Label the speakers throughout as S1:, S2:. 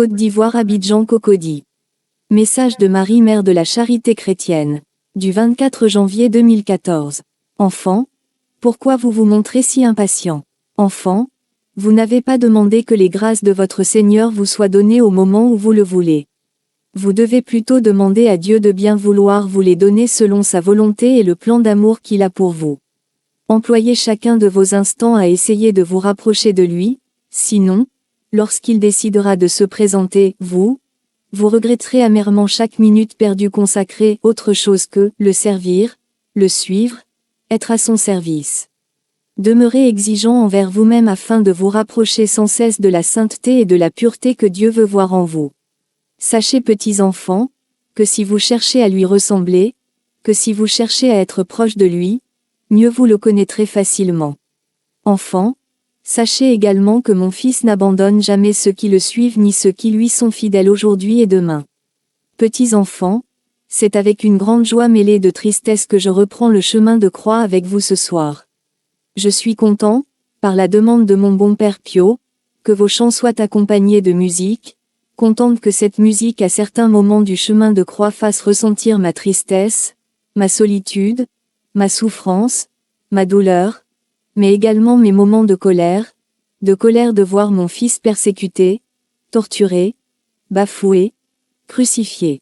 S1: Côte d'Ivoire, Abidjan, Cocody. Message de Marie, mère de la Charité chrétienne. Du 24 janvier 2014. Enfant, pourquoi vous vous montrez si impatient? Enfant, vous n'avez pas demandé que les grâces de votre Seigneur vous soient données au moment où vous le voulez. Vous devez plutôt demander à Dieu de bien vouloir vous les donner selon sa volonté et le plan d'amour qu'il a pour vous. Employez chacun de vos instants à essayer de vous rapprocher de lui, sinon, lorsqu'il décidera de se présenter, vous regretterez amèrement chaque minute perdue consacrée autre chose que le servir, le suivre, être à son service. Demeurez exigeant envers vous-même afin de vous rapprocher sans cesse de la sainteté et de la pureté que Dieu veut voir en vous. Sachez, petits enfants, que si vous cherchez à lui ressembler, que si vous cherchez à être proche de lui, mieux vous le connaîtrez facilement. Enfants, sachez également que mon Fils n'abandonne jamais ceux qui le suivent ni ceux qui lui sont fidèles aujourd'hui et demain. Petits enfants, c'est avec une grande joie mêlée de tristesse que je reprends le chemin de croix avec vous ce soir. Je suis content, par la demande de mon bon Père Pio, que vos chants soient accompagnés de musique, contente que cette musique à certains moments du chemin de croix fasse ressentir ma tristesse, ma solitude, ma souffrance, ma douleur, mais également mes moments de colère de voir mon Fils persécuté, torturé, bafoué, crucifié.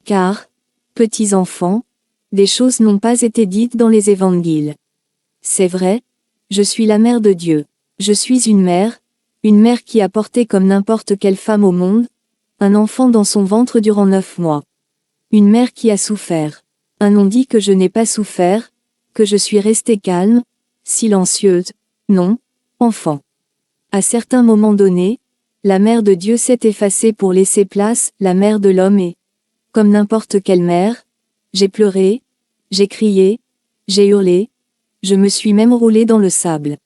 S1: Car, petits enfants, des choses n'ont pas été dites dans les évangiles. C'est vrai, je suis la mère de Dieu. Je suis une mère qui a porté comme n'importe quelle femme au monde, un enfant dans son ventre durant 9 mois. Une mère qui a souffert. Un non dit que je n'ai pas souffert, que je suis restée calme, silencieuse. Non, enfant. À certains moments donnés, la mère de Dieu s'est effacée pour laisser place, la mère de l'homme et, comme n'importe quelle mère, j'ai pleuré, j'ai crié, j'ai hurlé, je me suis même roulée dans le sable.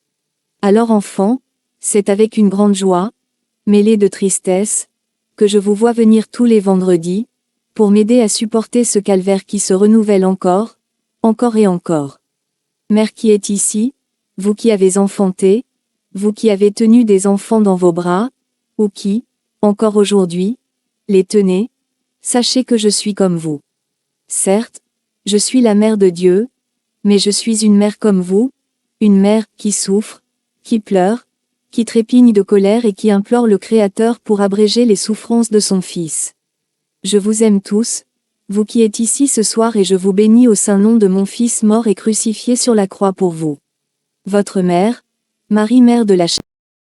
S1: Alors enfant, c'est avec une grande joie, mêlée de tristesse, que je vous vois venir tous les vendredis, pour m'aider à supporter ce calvaire qui se renouvelle encore et encore. Mère qui est ici, vous qui avez enfanté, vous qui avez tenu des enfants dans vos bras, ou qui, encore aujourd'hui, les tenez, sachez que je suis comme vous. Certes, je suis la mère de Dieu, mais je suis une mère comme vous, une mère qui souffre, qui pleure, qui trépigne de colère et qui implore le Créateur pour abréger les souffrances de son Fils. Je vous aime tous, vous qui êtes ici ce soir et je vous bénis au saint nom de mon Fils mort et crucifié sur la croix pour vous. Votre mère, Marie, mère de la Charité.